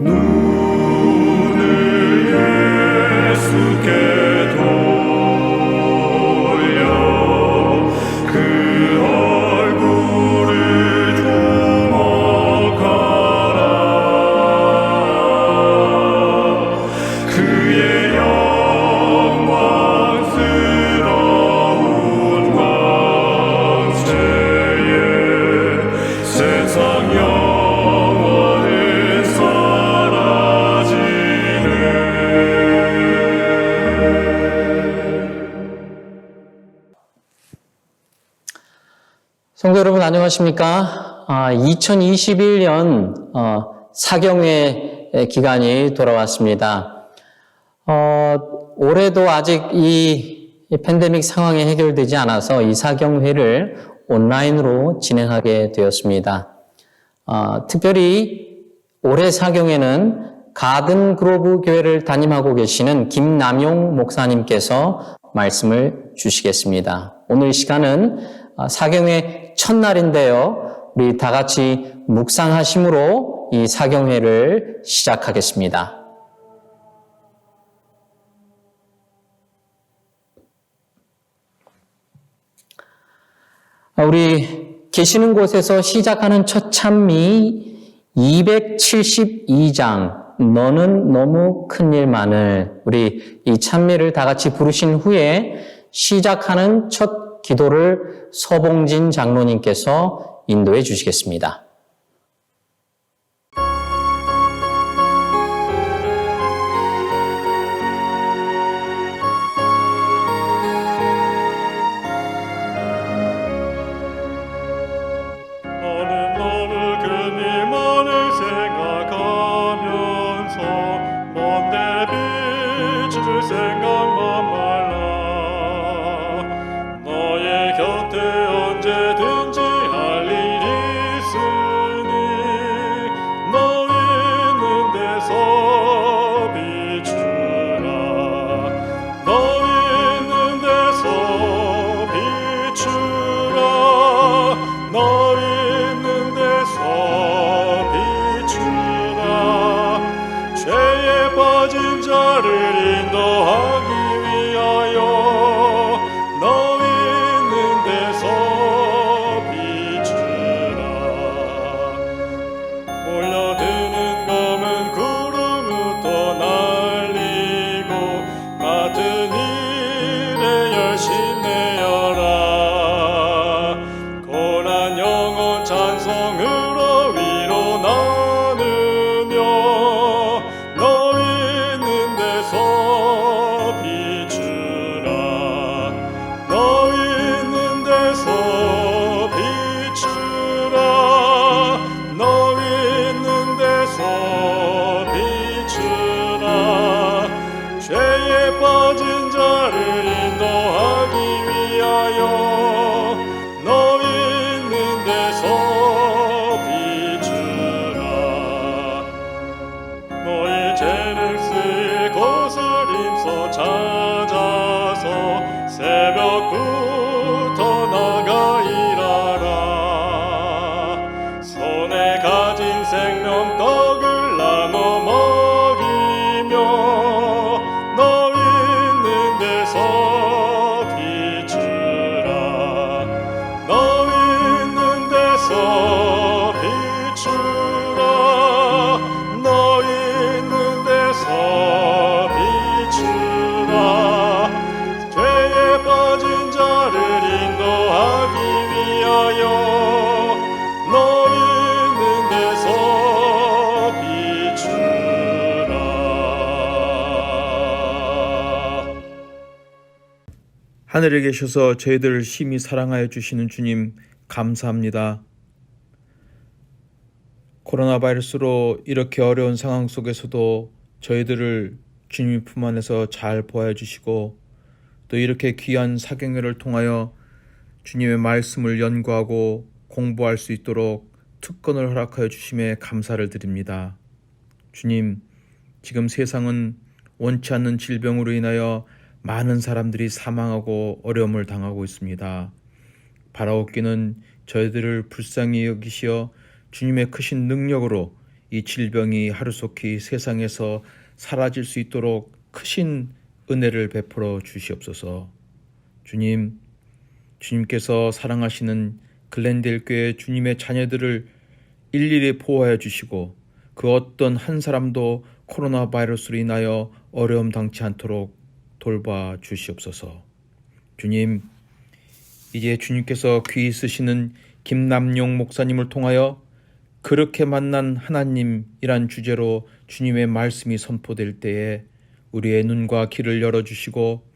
눈을 예수께 돌려 그 얼굴을 주목하라. 그의 영광스러운 광채에 세상 영원히 사라지네. 성도 여러분 안녕하십니까? 2021년 사경회 기간이 돌아왔습니다. 올해도 아직 이 팬데믹 상황이 해결되지 않아서 이 사경회를 온라인으로 진행하게 되었습니다. 특별히 올해 사경회는 가든 그로브 교회를 담임하고 계시는 김남용 목사님께서 말씀을 주시겠습니다. 오늘 시간은 사경회 첫날인데요. 우리 다 같이 묵상하심으로 이 사경회를 시작하겠습니다. 우리 계시는 곳에서 시작하는 첫 찬미 272장 너는 너무 큰일만을, 우리 이 찬미를 다 같이 부르신 후에 시작하는 첫 기도를 서봉진 장로님께서 인도해 주시겠습니다. 너는 너무 큰 일만을 생각하면서 먼데 비춰줄 생각만 말라. 너의 곁에 언제든지 할 일이 있으니 너 있는 데서 비추라. 너 있는 데서 비추라. 너 있는 데서 비추라. 죄에 빠진 자를 인도하기 위하여 너 있는 데서 비추라. 몰려드는 검은 구름부터 날리고 같은 일에 열심내어라. 고난 영혼 찬송으로 위로 나누며 너 있는 데서 비추라. 너 있는 데서 비추라. 너 있는 데서 비추라. 죄에 빠진 자를 인도하기 위하여 너 있는 데서 비추라. 너희 죄를 쓰일 곳을 힘써 찾아서 새벽부터 나가 일하라. 손에 가진 생명떡을 나눠 먹이며 너 있는 데서 비추라. 너 있는 데서 비추라. 너 있는 데서 비추라. 죄에 빠진 자를 인도하기 위하여 너 있는 데서 비추라. 하늘에 계셔서 저희들을 심히 사랑하여 주시는 주님 감사합니다. 코로나 바이러스로 이렇게 어려운 상황 속에서도 저희들을 주님 품 안에서 잘 보호해 주시고 또 이렇게 귀한 사경회를 통하여 주님의 말씀을 연구하고 공부할 수 있도록 특권을 허락하여 주심에 감사를 드립니다. 주님, 지금 세상은 원치 않는 질병으로 인하여 많은 사람들이 사망하고 어려움을 당하고 있습니다. 바라옵기는 저희들을 불쌍히 여기시어 주님의 크신 능력으로 이 질병이 하루속히 세상에서 사라질 수 있도록 크신 은혜를 베풀어 주시옵소서. 주님, 주님께서 사랑하시는 글렌델 교회 주님의 자녀들을 일일이 보호하여 주시고 그 어떤 한 사람도 코로나 바이러스로 인하여 어려움 당치 않도록 돌봐 주시옵소서. 주님, 이제 주님께서 귀히 쓰시는 김남용 목사님을 통하여 그렇게 만난 하나님이란 주제로 주님의 말씀이 선포될 때에 우리의 눈과 귀를 열어주시고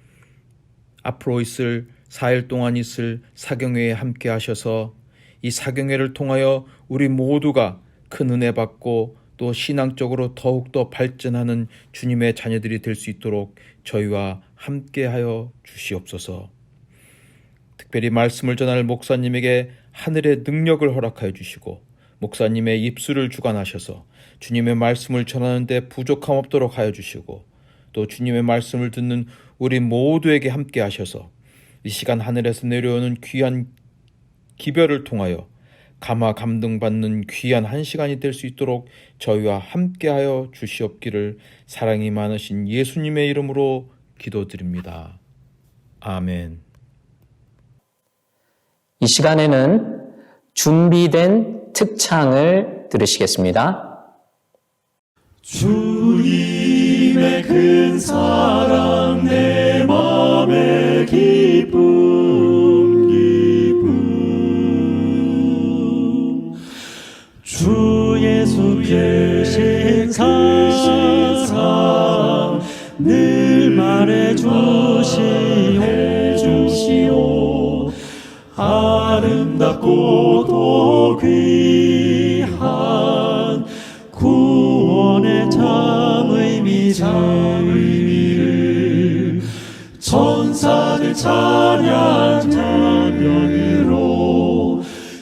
앞으로 있을 4일 동안 있을 사경회에 함께 하셔서 이 사경회를 통하여 우리 모두가 큰 은혜 받고 또 신앙적으로 더욱더 발전하는 주님의 자녀들이 될 수 있도록 저희와 함께하여 주시옵소서. 특별히 말씀을 전할 목사님에게 하늘의 능력을 허락하여 주시고 목사님의 입술을 주관하셔서 주님의 말씀을 전하는 데 부족함 없도록 하여 주시고 또 주님의 말씀을 듣는 우리 모두에게 함께 하셔서 이 시간 하늘에서 내려오는 귀한 기별을 통하여 감화 감동받는 귀한 한 시간이 될 수 있도록 저희와 함께하여 주시옵기를 사랑이 많으신 예수님의 이름으로 기도드립니다. 아멘. 이 시간에는 준비된 특창을 들으시겠습니다. 주님의 큰 사랑 내 맘의 기쁨 주 예수 계신 사랑 늘 말해주시오 아름답고 또 귀한 구원의 참 의미를 천사들 찬양으로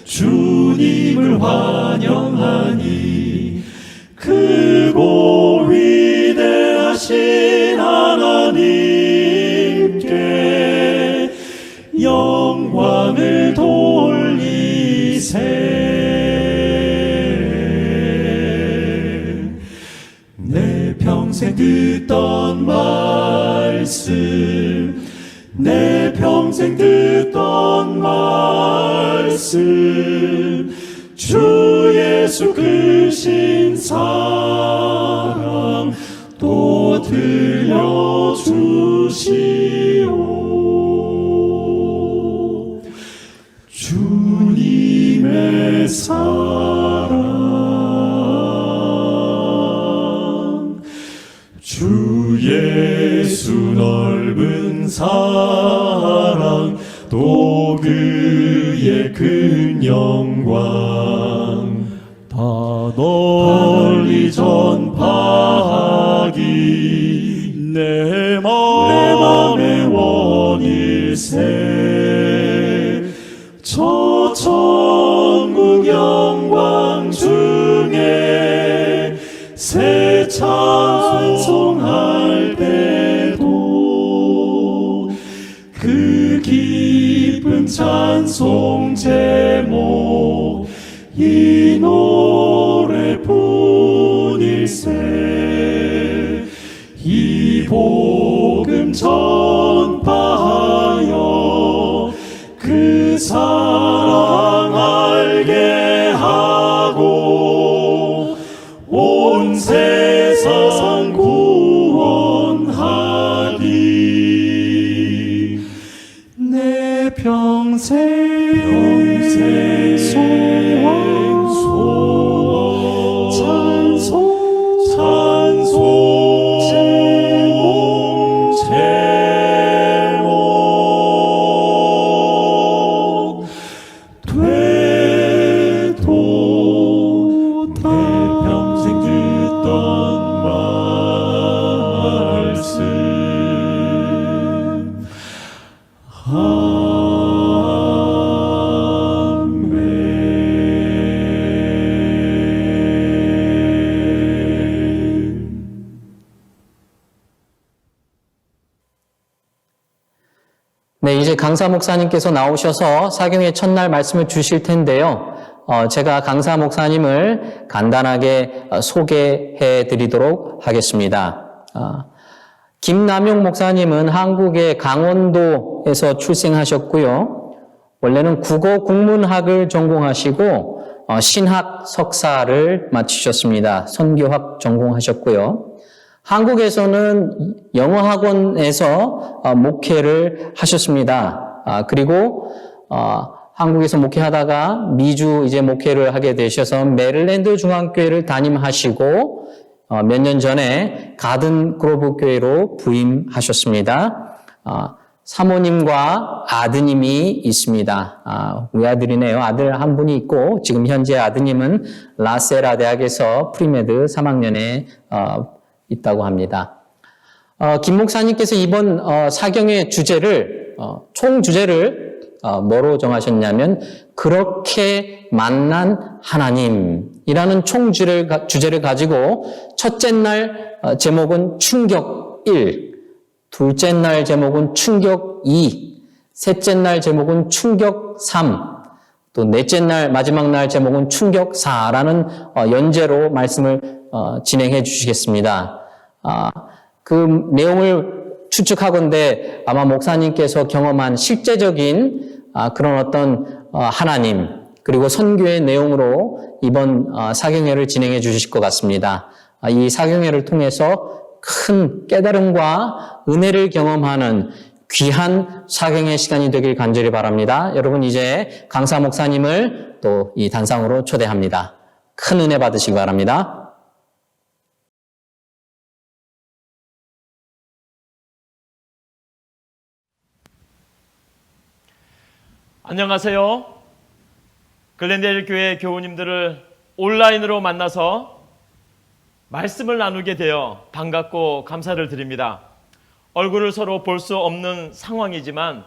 주님을 환영하니 크고 위대하신 하나님께 영광을 돌리세. 내 평생 듣던 말씀 내 평생 듣던 말씀 주 예수 크신 사랑 또 들려주시오. 주님의 사랑 주 예수 넓은 사랑 또 그의 큰 영광 다 널리 전파하기 내 맘의 원일세. 저 천국 영광 중에 새 찬송할 때도 그 기쁜 찬송 제목 이 노래뿐일세. 이 복음 전파하여 그 사랑 알게 하고 온 세상 구원하리. 내 평생 소원 찬송 제목 되도 내 평생 듣던 말씀 네, 이제 강사 목사님께서 나오셔서 사경회 첫날 말씀을 주실 텐데요. 제가 강사 목사님을 간단하게 소개해 드리도록 하겠습니다. 김남용 목사님은 한국의 강원도에서 출생하셨고요. 원래는 국어 국문학을 전공하시고 신학 석사를 마치셨습니다. 선교학 전공하셨고요. 한국에서는 영어학원에서 목회를 하셨습니다. 그리고 한국에서 목회하다가 미주 이제 목회를 하게 되셔서 메릴랜드 중앙교회를 담임하시고 몇 년 전에 가든 그로브 교회로 부임하셨습니다. 사모님과 아드님이 있습니다. 외아들이네요. 아들 한 분이 있고 지금 현재 아드님은 라세라 대학에서 프리메드 3학년에 있다고 합니다. 김 목사님께서 이번 사경의 주제를 총 주제를 뭐로 정하셨냐면 그렇게 만난 하나님이라는 총 주제를 가지고 첫째 날 제목은 충격 1, 둘째 날 제목은 충격 2, 셋째 날 제목은 충격 3, 또 넷째 날 마지막 날 제목은 충격 4라는 연재로 말씀을 진행해 주시겠습니다. 그 내용을 추측하건대 아마 목사님께서 경험한 실제적인 그런 어떤 하나님 그리고 선교의 내용으로 이번 사경회를 진행해 주실 것 같습니다. 이 사경회를 통해서 큰 깨달음과 은혜를 경험하는 귀한 사경의 시간이 되길 간절히 바랍니다. 여러분 이제 강사 목사님을 또 이 단상으로 초대합니다. 큰 은혜 받으시기 바랍니다. 안녕하세요. 글렌데일 교회 교우님들을 온라인으로 만나서 말씀을 나누게 되어 반갑고 감사를 드립니다. 얼굴을 서로 볼 수 없는 상황이지만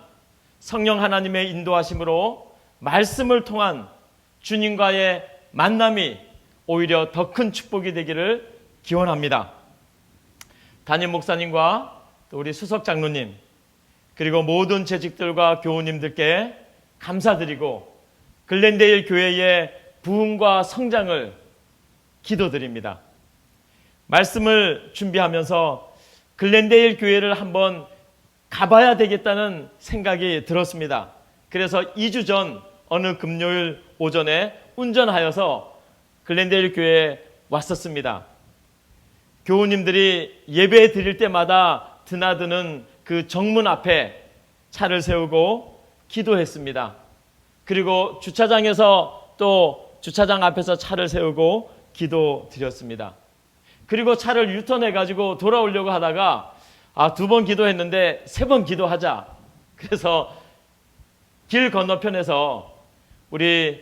성령 하나님의 인도하심으로 말씀을 통한 주님과의 만남이 오히려 더 큰 축복이 되기를 기원합니다. 담임 목사님과 또 우리 수석 장로님 그리고 모든 재직들과 교우님들께 감사드리고 글렌데일 교회의 부흥과 성장을 기도드립니다. 말씀을 준비하면서 글렌데일 교회를 한번 가봐야 되겠다는 생각이 들었습니다. 그래서 2주 전 어느 금요일 오전에 운전하여서 글렌데일 교회에 왔었습니다. 교우님들이 예배 드릴 때마다 드나드는 그 정문 앞에 차를 세우고 기도했습니다. 그리고 주차장에서 또 주차장 앞에서 차를 세우고 기도드렸습니다. 그리고 차를 유턴해가지고 돌아오려고 하다가 2번 기도했는데 3번 기도하자. 그래서 길 건너편에서 우리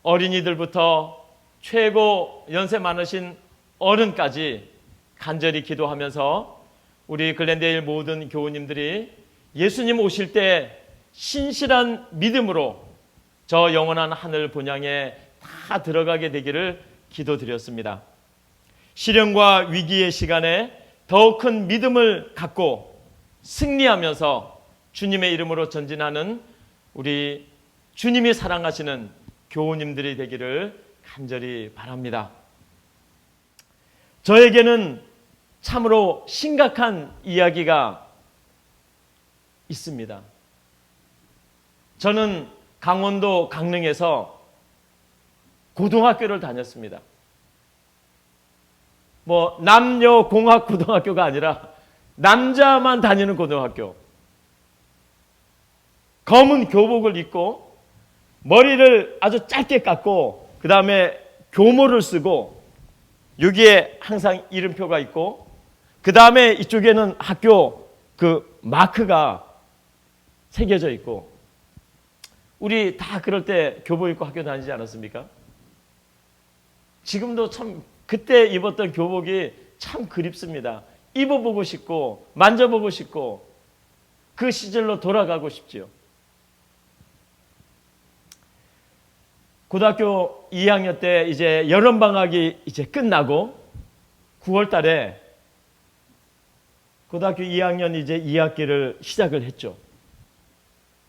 어린이들부터 최고 연세 많으신 어른까지 간절히 기도하면서 우리 글렌데일 모든 교우님들이 예수님 오실 때 신실한 믿음으로 저 영원한 하늘 본향에 다 들어가게 되기를 기도드렸습니다. 시련과 위기의 시간에 더 큰 믿음을 갖고 승리하면서 주님의 이름으로 전진하는 우리 주님이 사랑하시는 교우님들이 되기를 간절히 바랍니다. 저에게는 참으로 심각한 이야기가 있습니다. 저는 강원도 강릉에서 고등학교를 다녔습니다. 남녀 공학 고등학교가 아니라 남자만 다니는 고등학교. 검은 교복을 입고 머리를 아주 짧게 깎고 그 다음에 교모를 쓰고 여기에 항상 이름표가 있고 그 다음에 이쪽에는 학교 그 마크가 새겨져 있고 우리 다 그럴 때 교복 입고 학교 다니지 않았습니까? 지금도 참 그때 입었던 교복이 참 그립습니다. 입어보고 싶고 만져보고 싶고 그 시절로 돌아가고 싶지요. 고등학교 2학년 때 이제 여름방학이 이제 끝나고 9월 달에 고등학교 2학년 이제 2학기를 시작을 했죠.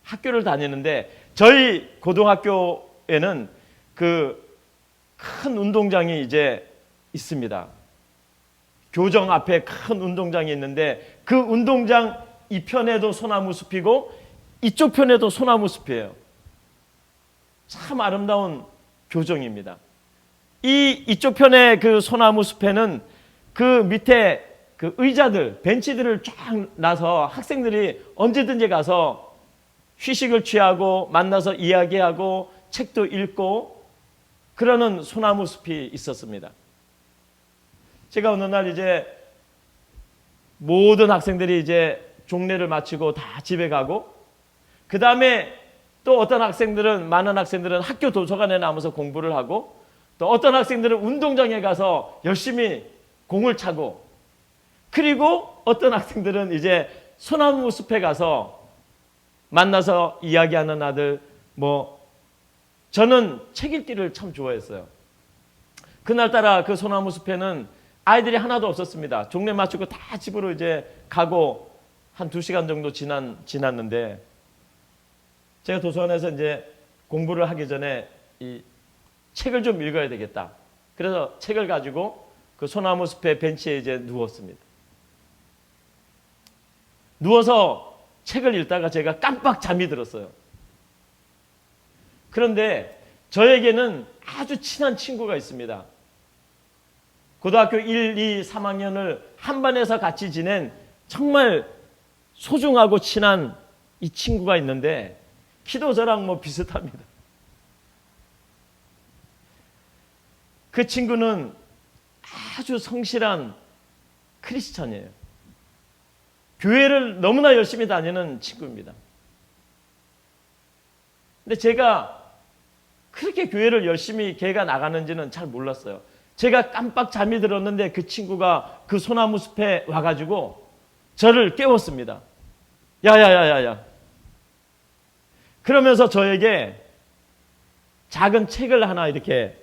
학교를 다니는데 저희 고등학교에는 그 큰 운동장이 이제 있습니다. 교정 앞에 큰 운동장이 있는데 그 운동장 이편에도 소나무 숲이고 이쪽 편에도 소나무 숲이에요. 참 아름다운 교정입니다. 이쪽 편의 그 소나무 숲에는 그 밑에 그 의자들, 벤치들을 쫙 놔서 학생들이 언제든지 가서 휴식을 취하고 만나서 이야기하고 책도 읽고 그러는 소나무 숲이 있었습니다. 제가 어느 날 이제 모든 학생들이 이제 종례를 마치고 다 집에 가고 그 다음에 또 어떤 학생들은 많은 학생들은 학교 도서관에 남아서 공부를 하고 또 어떤 학생들은 운동장에 가서 열심히 공을 차고 그리고 어떤 학생들은 이제 소나무 숲에 가서 만나서 이야기하는 아들 저는 책 읽기를 참 좋아했어요. 그날따라 그 소나무 숲에는 아이들이 하나도 없었습니다. 종례 마치고 다 집으로 이제 가고 한 2시간 정도 지났는데 제가 도서관에서 이제 공부를 하기 전에 이 책을 좀 읽어야 되겠다. 그래서 책을 가지고 그 소나무 숲의 벤치에 이제 누웠습니다. 누워서 책을 읽다가 제가 깜빡 잠이 들었어요. 그런데 저에게는 아주 친한 친구가 있습니다. 고등학교 1, 2, 3학년을 한 반에서 같이 지낸 정말 소중하고 친한 이 친구가 있는데 키도 저랑 비슷합니다. 그 친구는 아주 성실한 크리스찬이에요. 교회를 너무나 열심히 다니는 친구입니다. 근데 제가 그렇게 교회를 열심히 걔가 나가는지는 잘 몰랐어요. 제가 깜빡 잠이 들었는데 그 친구가 그 소나무 숲에 와가지고 저를 깨웠습니다. 야야야야야. 그러면서 저에게 작은 책을 하나 이렇게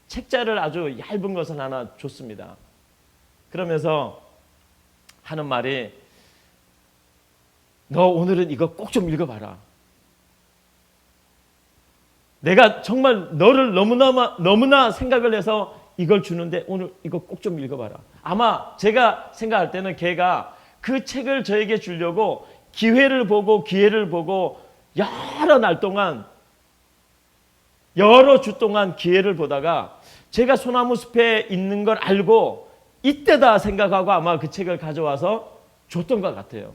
책자를 아주 얇은 것을 하나 줬습니다. 그러면서 하는 말이 너 오늘은 이거 꼭 좀 읽어봐라. 내가 정말 너를 너무나 생각을 해서 이걸 주는데 오늘 이거 꼭 좀 읽어봐라. 아마 제가 생각할 때는 걔가 그 책을 저에게 주려고 기회를 보고 기회를 보고 여러 날 동안 여러 주 동안 기회를 보다가 제가 소나무 숲에 있는 걸 알고 이때다 생각하고 아마 그 책을 가져와서 줬던 것 같아요.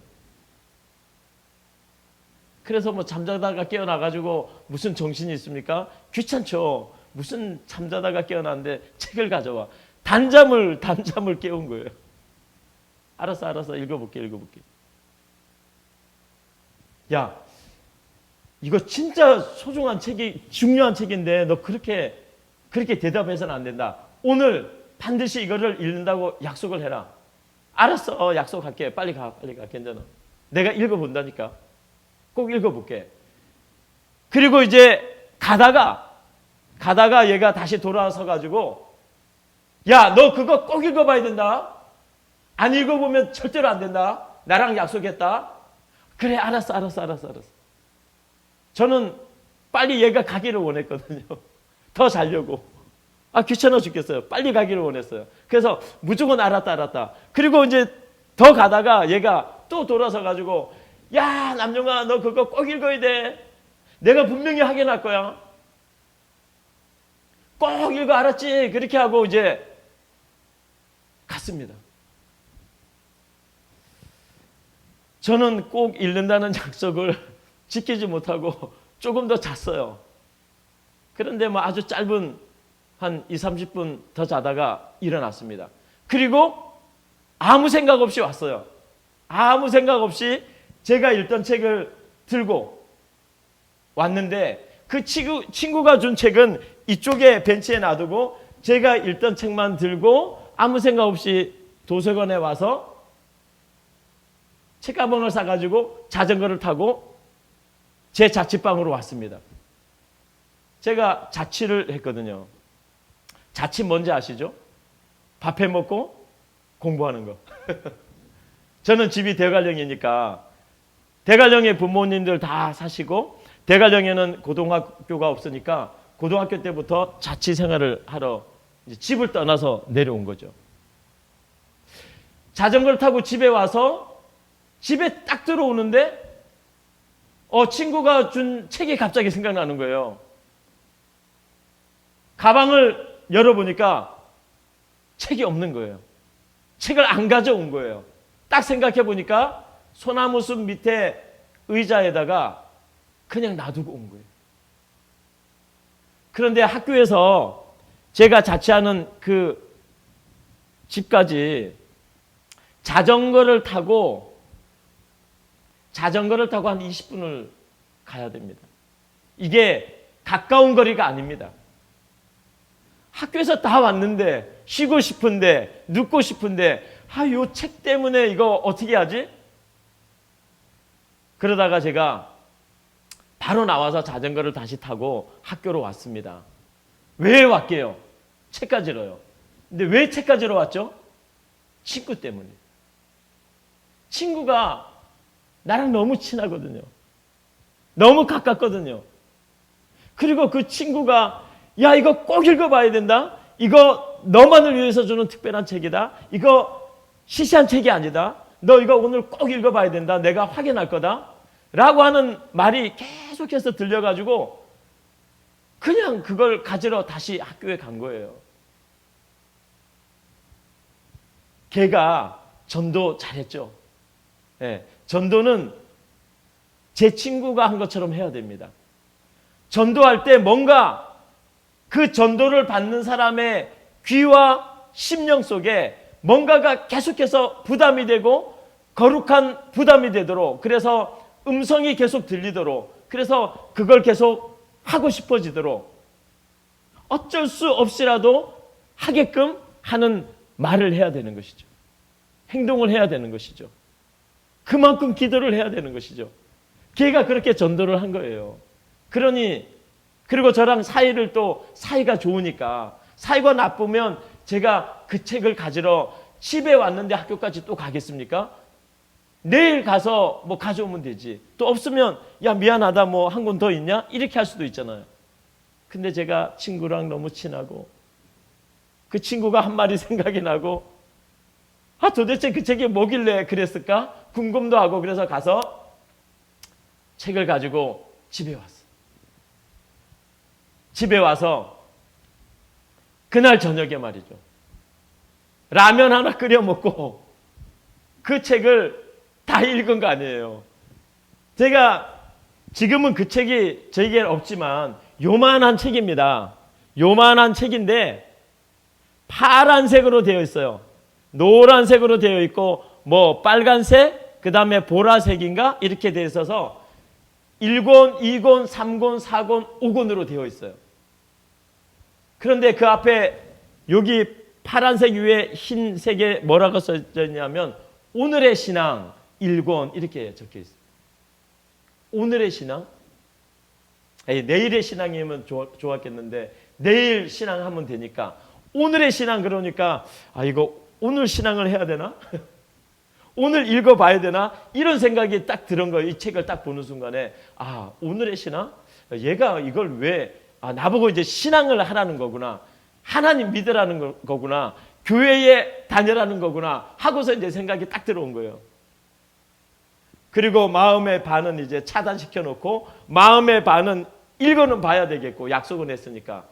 그래서 잠자다가 깨어나가지고 무슨 정신이 있습니까? 귀찮죠. 무슨 잠자다가 깨어났는데 책을 가져와. 단잠을 깨운 거예요. 알았어. 읽어볼게. 야, 이거 진짜 소중한 책이, 중요한 책인데 너 그렇게 대답해서는 안 된다. 오늘 반드시 이거를 읽는다고 약속을 해라. 알았어, 약속할게. 빨리 가, 괜찮아. 내가 읽어본다니까. 꼭 읽어볼게. 그리고 이제 가다가 얘가 다시 돌아서 가지고 야, 너 그거 꼭 읽어봐야 된다. 안 읽어보면 절대로 안 된다. 나랑 약속했다. 그래, 알았어. 저는 빨리 얘가 가기를 원했거든요. 더 자려고. 귀찮아 죽겠어요. 빨리 가기를 원했어요. 그래서 무조건 알았다. 그리고 이제 더 가다가 얘가 또 돌아서 가지고 야, 남용아, 너 그거 꼭 읽어야 돼. 내가 분명히 확인할 거야. 꼭 읽어, 알았지? 그렇게 하고 이제 갔습니다. 저는 꼭 읽는다는 약속을 지키지 못하고 조금 더 잤어요. 그런데 아주 짧은 한 20-30분 더 자다가 일어났습니다. 그리고 아무 생각 없이 왔어요. 아무 생각 없이 제가 읽던 책을 들고 왔는데 그 친구가 준 책은 이쪽에 벤치에 놔두고 제가 읽던 책만 들고 아무 생각 없이 도서관에 와서 책가방을 사가지고 자전거를 타고 제 자취방으로 왔습니다. 제가 자취를 했거든요. 자취 뭔지 아시죠? 밥 해 먹고 공부하는 거. 저는 집이 대관령이니까 대관령에 부모님들 다 사시고 대관령에는 고등학교가 없으니까 고등학교 때부터 자취 생활을 하러 이제 집을 떠나서 내려온 거죠. 자전거를 타고 집에 와서 집에 딱 들어오는데 친구가 준 책이 갑자기 생각나는 거예요. 가방을 열어보니까 책이 없는 거예요. 책을 안 가져온 거예요. 딱 생각해 보니까 소나무 숲 밑에 의자에다가 그냥 놔두고 온 거예요. 그런데 학교에서 제가 자취하는 그 집까지 자전거를 타고 한 20분을 가야 됩니다. 이게 가까운 거리가 아닙니다. 학교에서 다 왔는데 쉬고 싶은데 눕고 싶은데 요 책 때문에 이거 어떻게 하지? 그러다가 제가 바로 나와서 자전거를 다시 타고 학교로 왔습니다. 왜 왔게요? 책 가지러요. 근데 왜 책 가지러 왔죠? 친구 때문에. 친구가 나랑 너무 친하거든요. 너무 가깝거든요. 그리고 그 친구가 야 이거 꼭 읽어봐야 된다. 이거 너만을 위해서 주는 특별한 책이다. 이거 시시한 책이 아니다. 너 이거 오늘 꼭 읽어봐야 된다. 내가 확인할 거다. 라고 하는 말이 계속해서 들려가지고 그냥 그걸 가지러 다시 학교에 간 거예요. 걔가 전도 잘했죠. 네, 전도는 제 친구가 한 것처럼 해야 됩니다. 전도할 때 뭔가 그 전도를 받는 사람의 귀와 심령 속에 뭔가가 계속해서 부담이 되고 거룩한 부담이 되도록, 그래서 음성이 계속 들리도록, 그래서 그걸 계속 하고 싶어지도록 어쩔 수 없이라도 하게끔 하는 말을 해야 되는 것이죠. 행동을 해야 되는 것이죠. 그만큼 기도를 해야 되는 것이죠. 걔가 그렇게 전도를 한 거예요. 그러니 그리고 저랑 사이가 좋으니까, 사이가 나쁘면 제가 그 책을 가지러 집에 왔는데 학교까지 또 가겠습니까? 내일 가서 뭐 가져오면 되지. 또 없으면 야 미안하다 뭐 한 권 더 있냐? 이렇게 할 수도 있잖아요. 근데 제가 친구랑 너무 친하고 그 친구가 한 말이 생각이 나고 도대체 그 책이 뭐길래 그랬을까? 궁금도 하고 그래서 가서 책을 가지고 집에 왔어. 집에 와서 그날 저녁에 말이죠. 라면 하나 끓여 먹고 그 책을 다 읽은 거 아니에요. 제가 지금은 그 책이 저에게는 없지만 요만한 책입니다. 요만한 책인데 파란색으로 되어 있어요. 노란색으로 되어 있고 뭐 빨간색, 그 다음에 보라색인가 이렇게 되어 있어서 1권, 2권, 3권, 4권, 5권으로 되어 있어요. 그런데 그 앞에 여기 파란색 위에 흰색에 뭐라고 써져 있냐면 오늘의 신앙 1권 이렇게 적혀 있어요. 오늘의 신앙? 내일의 신앙이면 좋았겠는데 내일 신앙 하면 되니까 오늘의 신앙 그러니까 이거 오늘 신앙을 해야 되나? 오늘 읽어봐야 되나? 이런 생각이 딱 들은 거예요. 이 책을 딱 보는 순간에 오늘의 신앙? 얘가 이걸 왜 나보고 이제 신앙을 하라는 거구나. 하나님 믿으라는 거구나. 교회에 다니라는 거구나. 하고서 이제 생각이 딱 들어온 거예요. 그리고 마음의 반은 이제 차단시켜 놓고 마음의 반은 읽어는 봐야 되겠고 약속은 했으니까.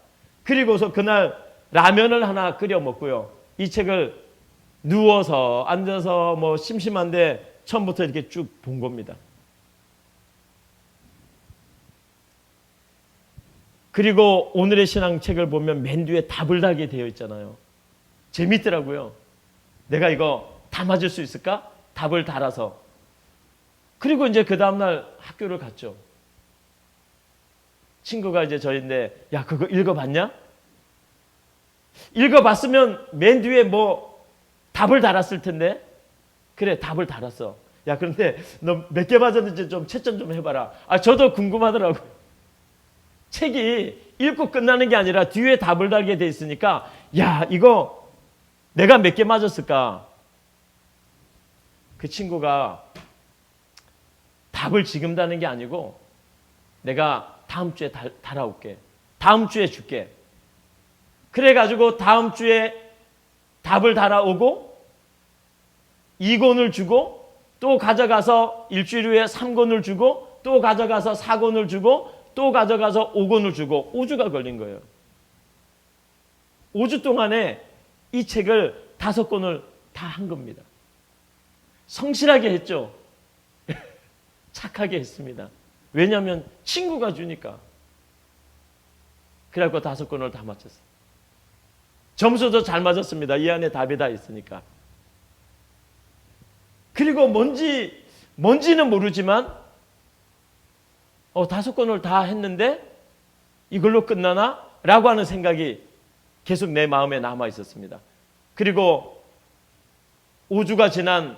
그리고서 그날 라면을 하나 끓여 먹고요. 이 책을 누워서 앉아서 뭐 심심한데 처음부터 이렇게 쭉 본 겁니다. 그리고 오늘의 신앙책을 보면 맨 뒤에 답을 달게 되어 있잖아요. 재밌더라고요. 내가 이거 다 맞을 수 있을까? 답을 달아서. 그리고 이제 그 다음날 학교를 갔죠. 친구가 이제 저인데 야 그거 읽어봤냐? 읽어봤으면 맨 뒤에 뭐 답을 달았을 텐데. 그래 답을 달았어. 야 그런데 너 몇 개 맞았는지 좀 채점 좀 해봐라. 저도 궁금하더라고요. 책이 읽고 끝나는 게 아니라 뒤에 답을 달게 돼 있으니까 야 이거 내가 몇 개 맞았을까? 그 친구가 답을 지금 다는 게 아니고 내가 다음 주에 달아올게. 다음 주에 줄게. 그래가지고 다음 주에 답을 달아오고 2권을 주고 또 가져가서 일주일 후에 3권을 주고 또 가져가서 4권을 주고 또 가져가서 5권을 주고 5주가 걸린 거예요. 5주 동안에 이 책을 5권을 다 한 겁니다. 성실하게 했죠. 착하게 했습니다. 왜냐하면 친구가 주니까. 그래갖고 5권을 다 맞췄어요. 점수도 잘 맞았습니다. 이 안에 답이 다 있으니까. 그리고 뭔지는 모르지만 5권을 다 했는데 이걸로 끝나나? 라고 하는 생각이 계속 내 마음에 남아 있었습니다. 그리고 5주가 지난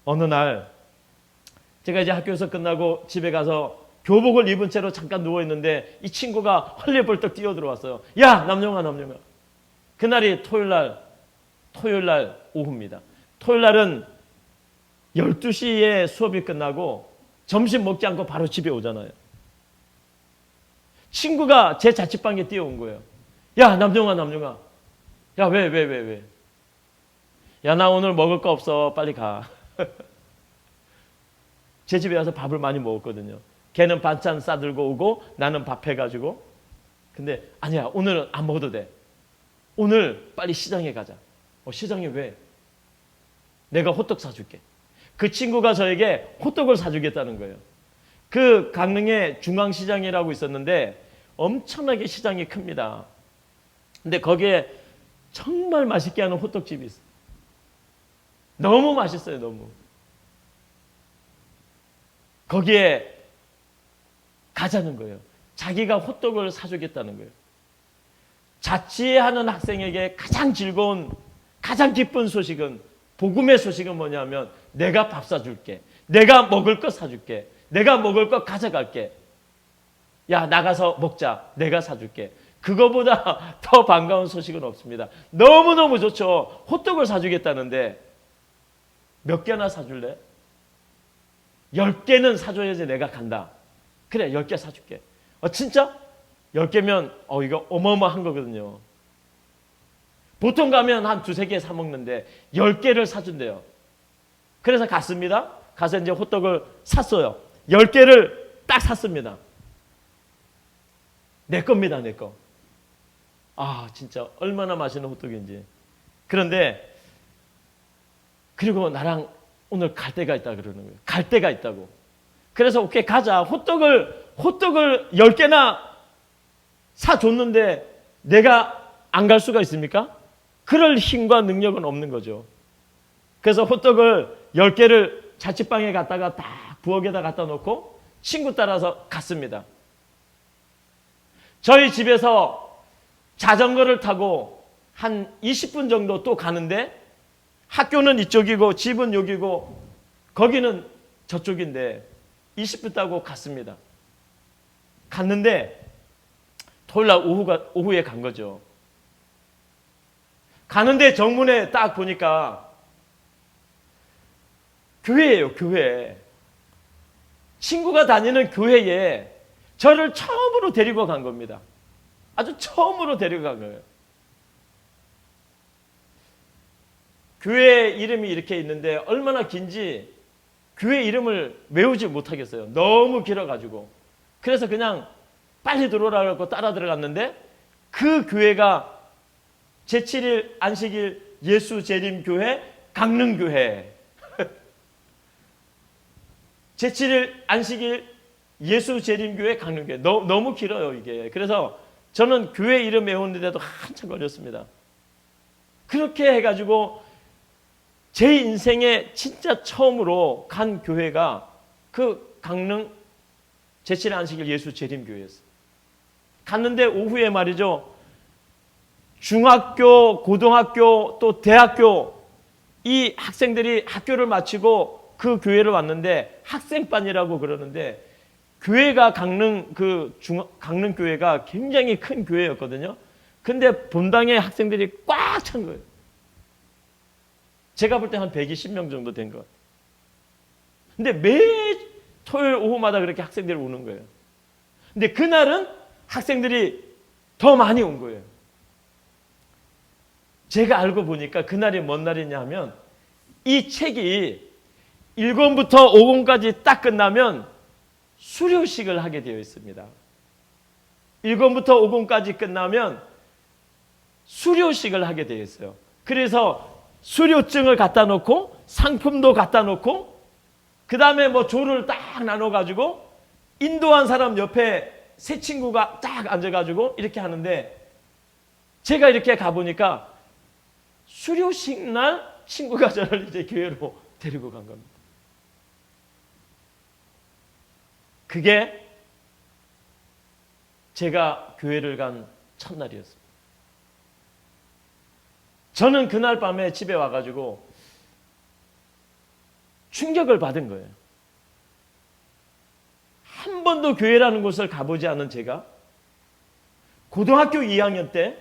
어느 날 제가 이제 학교에서 끝나고 집에 가서 교복을 입은 채로 잠깐 누워있는데 이 친구가 헐레벌떡 뛰어들어왔어요. 야, 남영아. 그날이 토요일 날 오후입니다. 토요일 날은 12시에 수업이 끝나고 점심 먹지 않고 바로 집에 오잖아요. 친구가 제 자취방에 뛰어온 거예요. 야, 남영아. 야, 왜? 야, 나 오늘 먹을 거 없어. 빨리 가. 제 집에 와서 밥을 많이 먹었거든요. 걔는 반찬 싸들고 오고 나는 밥 해가지고. 근데 아니야, 오늘은 안 먹어도 돼. 오늘 빨리 시장에 가자. 시장에 왜? 내가 호떡 사줄게. 그 친구가 저에게 호떡을 사주겠다는 거예요. 그 강릉에 중앙시장이라고 있었는데 엄청나게 시장이 큽니다. 근데 거기에 정말 맛있게 하는 호떡집이 있어요. 너무 맛있어요. 너무. 거기에 가자는 거예요. 자기가 호떡을 사주겠다는 거예요. 자취하는 학생에게 가장 즐거운, 가장 기쁜 소식은, 복음의 소식은 뭐냐면 내가 밥 사줄게. 내가 먹을 거 사줄게. 내가 먹을 거 가져갈게. 야, 나가서 먹자. 내가 사줄게. 그거보다 더 반가운 소식은 없습니다. 너무너무 좋죠. 호떡을 사주겠다는데 몇 개나 사줄래? 10개는 사줘야지 내가 간다. 그래, 10개 사줄게. 진짜? 10개면 이거 어마어마한 거거든요. 보통 가면 한 2-3개 사 먹는데 10개를 사준대요. 그래서 갔습니다. 가서 이제 호떡을 샀어요. 10개를 딱 샀습니다. 내 겁니다, 내 거. 진짜 얼마나 맛있는 호떡인지. 그런데 그리고 나랑 오늘 갈 데가 있다 그러는 거예요. 갈 데가 있다고. 그래서 오케이, 가자. 호떡을 10개나 사줬는데 내가 안 갈 수가 있습니까? 그럴 힘과 능력은 없는 거죠. 그래서 호떡을 10개를 자취방에 갔다가 딱 부엌에다 갖다 놓고 친구 따라서 갔습니다. 저희 집에서 자전거를 타고 한 20분 정도 또 가는데 학교는 이쪽이고 집은 여기고 거기는 저쪽인데 20분 타고 갔습니다. 갔는데 토요일 날 오후에 간 거죠. 가는데 정문에 딱 보니까 교회예요, 교회. 친구가 다니는 교회에 저를 처음으로 데리고 간 겁니다. 아주 처음으로 데리고 간 거예요. 교회 이름이 이렇게 있는데 얼마나 긴지 교회 이름을 외우지 못하겠어요. 너무 길어가지고. 그래서 그냥 빨리 들어오라고 따라 들어갔는데 그 교회가 제7일 안식일 예수 재림교회 강릉교회. 제7일 안식일 예수 재림교회 강릉교회. 너무 길어요, 이게. 그래서 저는 교회 이름 외우는데도 한참 걸렸습니다. 그렇게 해가지고 제 인생에 진짜 처음으로 간 교회가 그 강릉 제7일 안식일 예수 재림교회였어요. 갔는데 오후에 말이죠. 중학교, 고등학교, 또 대학교 이 학생들이 학교를 마치고 그 교회를 왔는데 학생반이라고 그러는데 교회가 강릉 교회가 굉장히 큰 교회였거든요. 근데 본당에 학생들이 꽉 찬 거예요. 제가 볼 때 한 120명 정도 된 것 같아요. 근데 매 토요일 오후마다 그렇게 학생들이 오는 거예요. 근데 그날은 학생들이 더 많이 온 거예요. 제가 알고 보니까 그날이 뭔 날이냐 하면 이 책이 1권부터 5권까지 딱 끝나면 수료식을 하게 되어 있습니다. 1권부터 5권까지 끝나면 수료식을 하게 되어 있어요. 그래서 수료증을 갖다 놓고 상품도 갖다 놓고 그 다음에 뭐 조를 딱 나눠가지고 인도한 사람 옆에 새 친구가 딱 앉아가지고 이렇게 하는데 제가 이렇게 가보니까 수료식 날 친구가 저를 이제 교회로 데리고 간 겁니다. 그게 제가 교회를 간 첫날이었습니다. 저는 그날 밤에 집에 와가지고 충격을 받은 거예요. 한 번도 교회라는 곳을 가보지 않은 제가 고등학교 2학년 때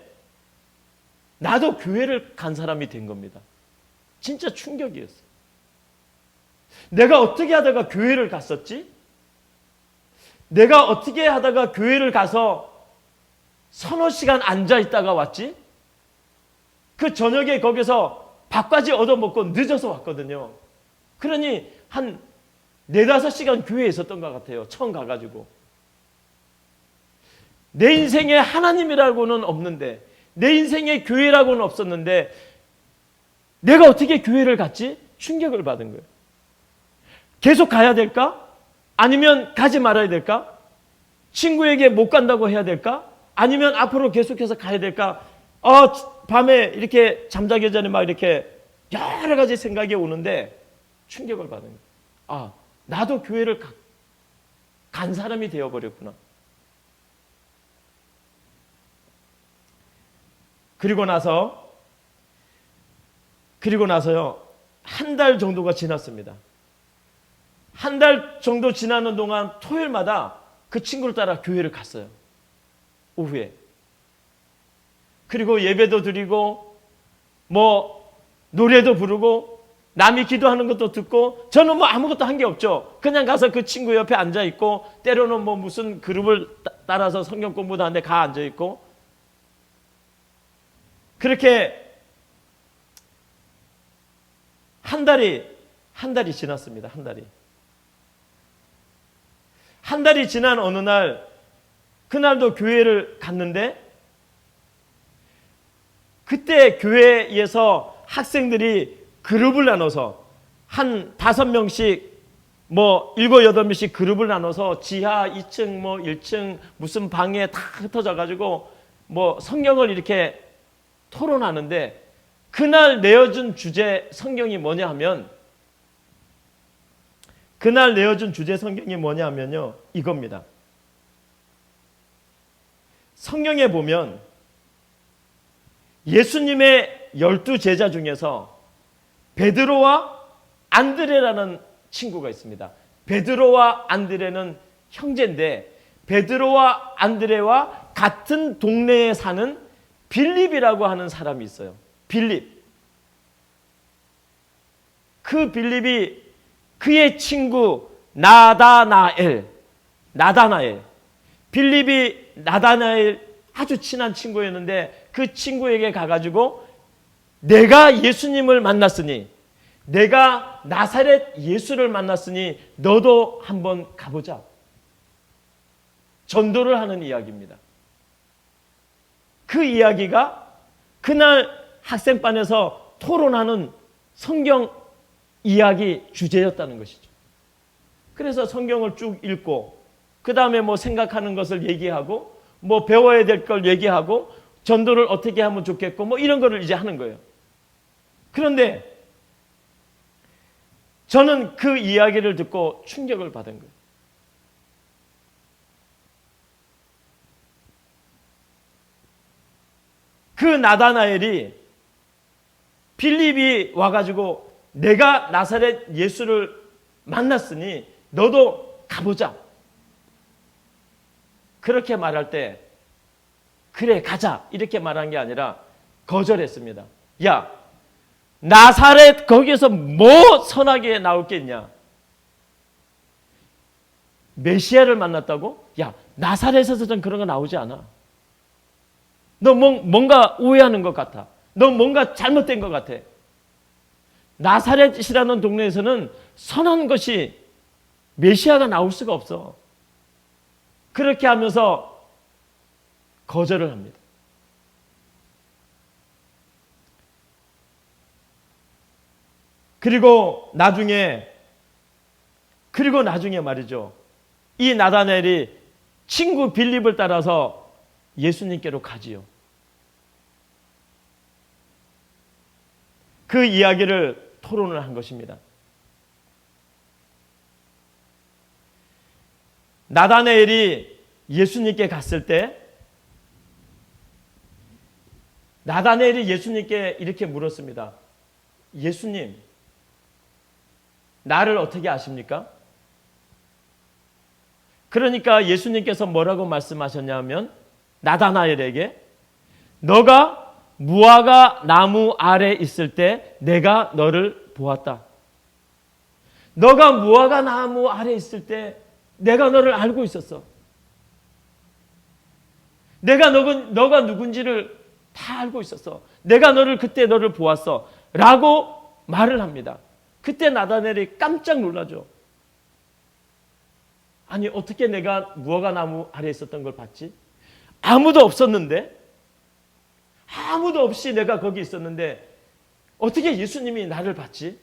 나도 교회를 간 사람이 된 겁니다. 진짜 충격이었어요. 내가 어떻게 하다가 교회를 갔었지? 내가 어떻게 하다가 교회를 가서 서너 시간 앉아 있다가 왔지? 그 저녁에 거기서 밥까지 얻어먹고 늦어서 왔거든요. 그러니 한 4-5시간 교회에 있었던 것 같아요. 처음 가가지고. 내 인생에 하나님이라고는 없는데 내 인생에 교회라고는 없었는데 내가 어떻게 교회를 갔지? 충격을 받은 거예요. 계속 가야 될까? 아니면 가지 말아야 될까? 친구에게 못 간다고 해야 될까? 아니면 앞으로 계속해서 가야 될까? 밤에 이렇게 잠자기 전에 막 이렇게 여러 가지 생각이 오는데 충격을 받은 거예요. 나도 교회를 간 사람이 되어버렸구나. 그리고 나서요, 한 달 정도가 지났습니다. 한 달 정도 지나는 동안 토요일마다 그 친구를 따라 교회를 갔어요. 오후에. 그리고 예배도 드리고, 노래도 부르고, 남이 기도하는 것도 듣고, 저는 아무것도 한 게 없죠. 그냥 가서 그 친구 옆에 앉아있고, 때로는 무슨 그룹을 따라서 성경 공부도 하는데 가 앉아있고, 그렇게 한 달이 지났습니다. 한 달이 지난 어느 날, 그날도 교회를 갔는데, 그때 교회에서 학생들이 그룹을 나눠서 한 5명씩 7, 8명씩 그룹을 나눠서 지하 2층 1층 무슨 방에 다 흩어져 가지고 성경을 이렇게 토론하는데 그날 내어준 주제 성경이 뭐냐 하면 이겁니다. 성경에 보면 예수님의 12제자 중에서 베드로와 안드레라는 친구가 있습니다. 베드로와 안드레는 형제인데 베드로와 안드레와 같은 동네에 사는 빌립이라고 하는 사람이 있어요. 빌립. 그 빌립이 그의 친구 나다나엘. 빌립이 나다나엘 아주 친한 친구였는데 그 친구에게 가가지고 내가 예수님을 만났으니 내가 나사렛 예수를 만났으니 너도 한번 가보자. 전도를 하는 이야기입니다. 그 이야기가 그날 학생반에서 토론하는 성경 이야기 주제였다는 것이죠. 그래서 성경을 쭉 읽고 그 다음에 생각하는 것을 얘기하고 배워야 될 걸 얘기하고 전도를 어떻게 하면 좋겠고 이런 거를 이제 하는 거예요. 그런데 저는 그 이야기를 듣고 충격을 받은 거예요. 그 나다나엘이 빌립이 와가지고 내가 나사렛 예수를 만났으니 너도 가보자. 그렇게 말할 때 그래 가자 이렇게 말한 게 아니라 거절했습니다. 야 나사렛 거기에서 뭐 선하게 나올겠냐. 메시아를 만났다고? 야 나사렛에서는 그런 거 나오지 않아. 너 뭔가 오해하는 것 같아. 너 뭔가 잘못된 것 같아. 나사렛이라는 동네에서는 선한 것이 메시아가 나올 수가 없어. 그렇게 하면서 거절을 합니다. 그리고 나중에 말이죠. 이 나다넬이 친구 빌립을 따라서 예수님께로 가지요. 그 이야기를 토론을 한 것입니다. 나다넬이 예수님께 갔을 때 나다넬이 예수님께 이렇게 물었습니다. 예수님, 나를 어떻게 아십니까? 그러니까 예수님께서 뭐라고 말씀하셨냐면 나다나엘에게 너가 무화과 나무 아래 있을 때 내가 너를 보았다. 너가 무화과 나무 아래 있을 때 내가 너를 알고 있었어. 내가 너가 누군지를 다 알고 있었어. 내가 그때 너를 보았어. 라고 말을 합니다. 그때 나다넬이 깜짝 놀라죠. 아니, 어떻게 내가 무화과 나무 아래 있었던 걸 봤지? 아무도 없었는데, 아무도 없이 내가 거기 있었는데 어떻게 예수님이 나를 봤지?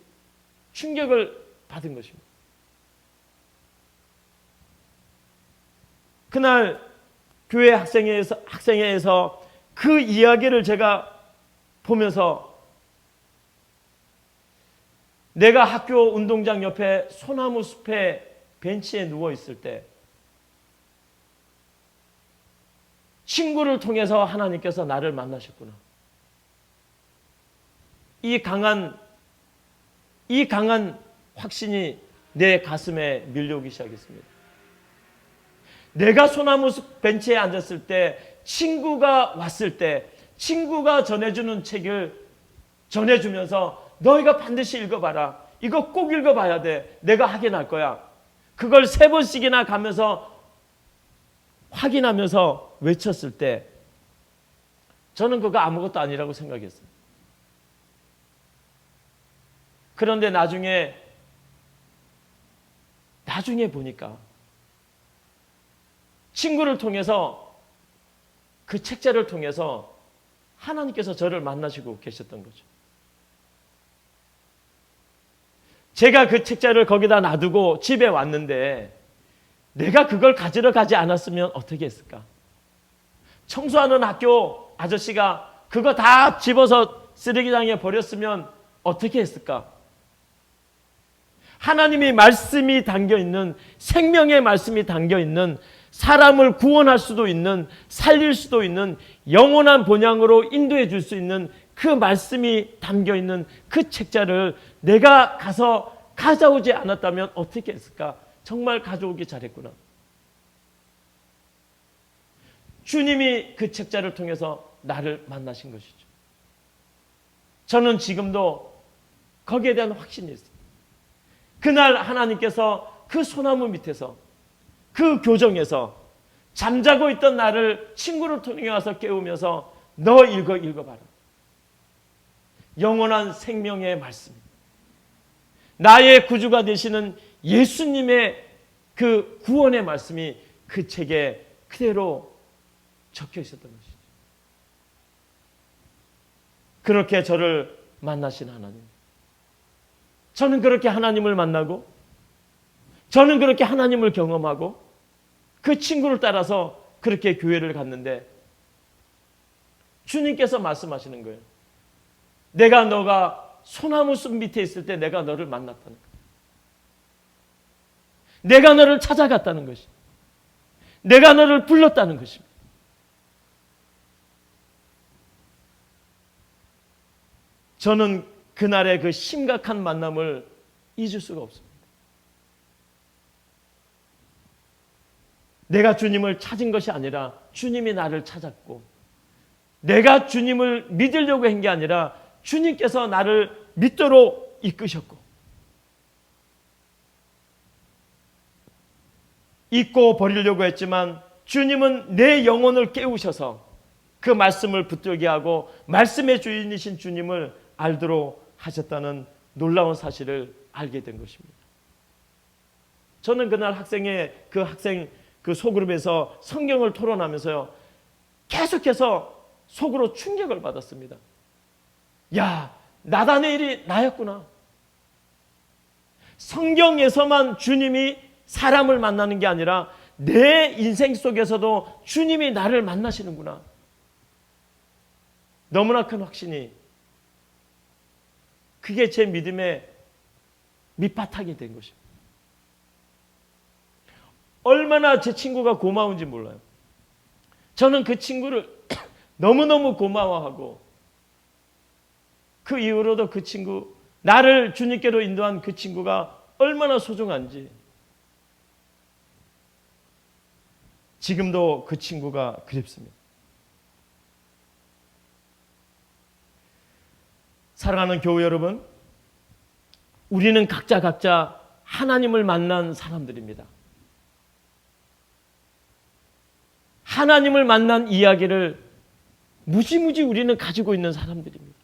충격을 받은 것입니다. 그날 교회 학생회에서 그 이야기를 제가 보면서 내가 학교 운동장 옆에 소나무 숲에 벤치에 누워 있을 때 친구를 통해서 하나님께서 나를 만나셨구나. 이 강한 확신이 내 가슴에 밀려오기 시작했습니다. 내가 소나무 숲 벤치에 앉았을 때, 친구가 왔을 때, 친구가 전해주는 책을 전해주면서 너희가 반드시 읽어봐라. 이거 꼭 읽어봐야 돼. 내가 확인할 거야. 그걸 3번씩이나 가면서 확인하면서 외쳤을 때 저는 그거 아무것도 아니라고 생각했어요. 그런데 나중에 보니까 친구를 통해서 그 책자를 통해서 하나님께서 저를 만나시고 계셨던 거죠. 제가 그 책자를 거기다 놔두고 집에 왔는데 내가 그걸 가지러 가지 않았으면 어떻게 했을까? 청소하는 학교 아저씨가 그거 다 집어서 쓰레기장에 버렸으면 어떻게 했을까? 하나님의 말씀이 담겨있는, 생명의 말씀이 담겨있는, 사람을 구원할 수도 있는, 살릴 수도 있는, 영원한 본향으로 인도해 줄 수 있는 그 말씀이 담겨있는 그 책자를 내가 가서 가져오지 않았다면 어떻게 했을까? 정말 가져오기 잘했구나. 주님이 그 책자를 통해서 나를 만나신 것이죠. 저는 지금도 거기에 대한 확신이 있어요. 그날 하나님께서 그 소나무 밑에서, 그 교정에서 잠자고 있던 나를 친구를 통해 와서 깨우면서 너 읽어봐라. 영원한 생명의 말씀, 나의 구주가 되시는 예수님의 그 구원의 말씀이 그 책에 그대로 적혀 있었던 것이죠. 그렇게 저를 만나신 하나님, 저는 그렇게 하나님을 만나고, 저는 그렇게 하나님을 경험하고, 그 친구를 따라서 그렇게 교회를 갔는데 주님께서 말씀하시는 거예요. 너가 소나무 숲 밑에 있을 때 내가 너를 만났다는 거예요. 내가 너를 찾아갔다는 것이, 내가 너를 불렀다는 것입니다. 저는 그날의 그 심각한 만남을 잊을 수가 없습니다. 내가 주님을 찾은 것이 아니라 주님이 나를 찾았고, 내가 주님을 믿으려고 한 게 아니라 주님께서 나를 믿도록 이끄셨고, 잊고 버리려고 했지만 주님은 내 영혼을 깨우셔서 그 말씀을 붙들게 하고 말씀의 주인이신 주님을 알도록 하셨다는 놀라운 사실을 알게 된 것입니다. 저는 그날 그 학생 그 소그룹에서 성경을 토론하면서요, 계속해서 속으로 충격을 받았습니다. 야, 나다네엘이 나였구나. 성경에서만 주님이 사람을 만나는 게 아니라 내 인생 속에서도 주님이 나를 만나시는구나. 너무나 큰 확신이, 그게 제 믿음의 밑바탕이 된 것입니다. 얼마나 제 친구가 고마운지 몰라요. 저는 그 친구를 너무너무 고마워하고, 그 이후로도 그 친구, 나를 주님께로 인도한 그 친구가 얼마나 소중한지, 지금도 그 친구가 그립습니다. 사랑하는 교회 여러분, 우리는 각자 하나님을 만난 사람들입니다. 하나님을 만난 이야기를 무지무지 우리는 가지고 있는 사람들입니다.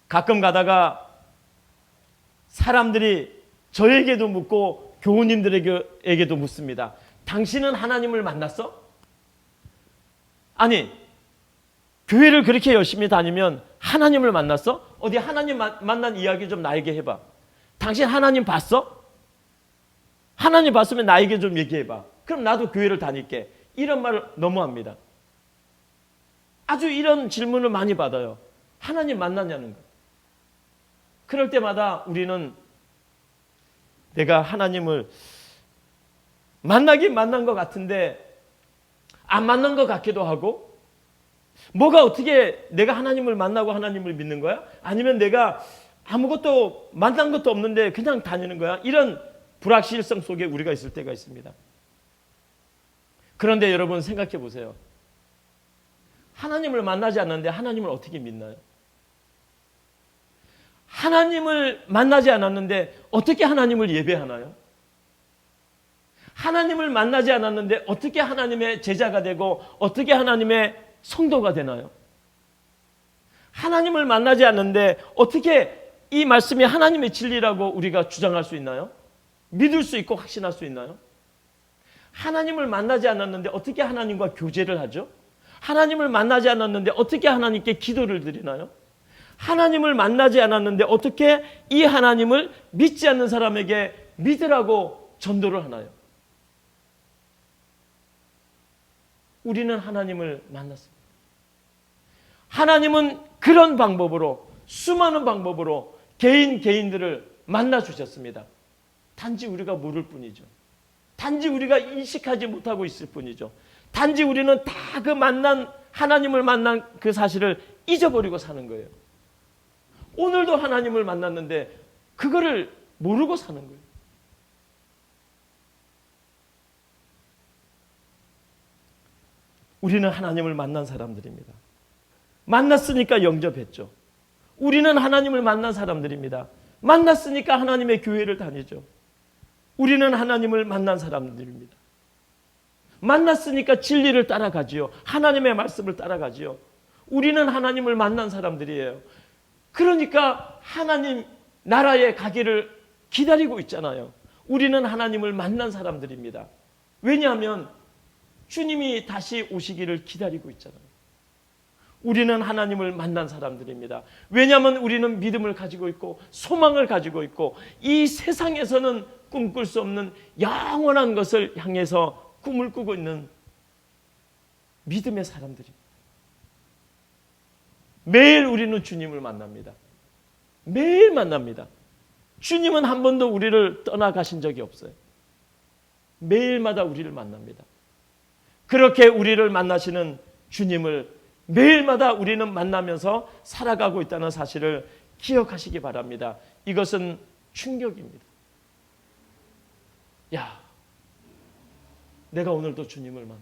가끔 가다가 사람들이 저에게도 묻고 교우님들에게도 묻습니다. 당신은 하나님을 만났어? 아니, 교회를 그렇게 열심히 다니면 하나님을 만났어? 어디 하나님 만난 이야기 좀 나에게 해봐. 당신 하나님 봤어? 하나님 봤으면 나에게 좀 얘기해봐. 그럼 나도 교회를 다닐게. 이런 말을 너무합니다. 아주 이런 질문을 많이 받아요. 하나님 만났냐는 거. 그럴 때마다 우리는 내가 하나님을 만나긴 만난 것 같은데 안 만난 것 같기도 하고, 뭐가 어떻게 내가 하나님을 만나고 하나님을 믿는 거야? 아니면 내가 아무것도 만난 것도 없는데 그냥 다니는 거야? 이런 불확실성 속에 우리가 있을 때가 있습니다. 그런데 여러분 생각해 보세요. 하나님을 만나지 않는데 하나님을 어떻게 믿나요? 하나님을 만나지 않았는데 어떻게 하나님을 예배하나요? 하나님을 만나지 않았는데 어떻게 하나님의 제자가 되고 어떻게 하나님의 성도가 되나요? 하나님을 만나지 않는데 어떻게 이 말씀이 하나님의 진리라고 우리가 주장할 수 있나요? 믿을 수 있고 확신할 수 있나요? 하나님을 만나지 않았는데 어떻게 하나님과 교제를 하죠? 하나님을 만나지 않았는데 어떻게 하나님께 기도를 드리나요? 하나님을 만나지 않았는데 어떻게 이 하나님을 믿지 않는 사람에게 믿으라고 전도를 하나요? 우리는 하나님을 만났습니다. 하나님은 그런 방법으로, 수많은 방법으로 개인들을 만나 주셨습니다. 단지 우리가 모를 뿐이죠. 단지 우리가 인식하지 못하고 있을 뿐이죠. 단지 우리는 다 그 하나님을 만난 그 사실을 잊어버리고 사는 거예요. 오늘도 하나님을 만났는데 그거를 모르고 사는 거예요. 우리는 하나님을 만난 사람들입니다. 만났으니까 영접했죠. 우리는 하나님을 만난 사람들입니다. 만났으니까 하나님의 교회를 다니죠. 우리는 하나님을 만난 사람들입니다. 만났으니까 진리를 따라가지요. 하나님의 말씀을 따라가지요. 우리는 하나님을 만난 사람들이에요. 그러니까 하나님 나라에 가기를 기다리고 있잖아요. 우리는 하나님을 만난 사람들입니다. 왜냐하면 주님이 다시 오시기를 기다리고 있잖아요. 우리는 하나님을 만난 사람들입니다. 왜냐하면 우리는 믿음을 가지고 있고 소망을 가지고 있고 이 세상에서는 꿈꿀 수 없는 영원한 것을 향해서 꿈을 꾸고 있는 믿음의 사람들입니다. 매일 우리는 주님을 만납니다. 매일 만납니다. 주님은 한 번도 우리를 떠나가신 적이 없어요. 매일마다 우리를 만납니다. 그렇게 우리를 만나시는 주님을 매일마다 우리는 만나면서 살아가고 있다는 사실을 기억하시기 바랍니다. 이것은 충격입니다. 야, 내가 오늘도 주님을 만나.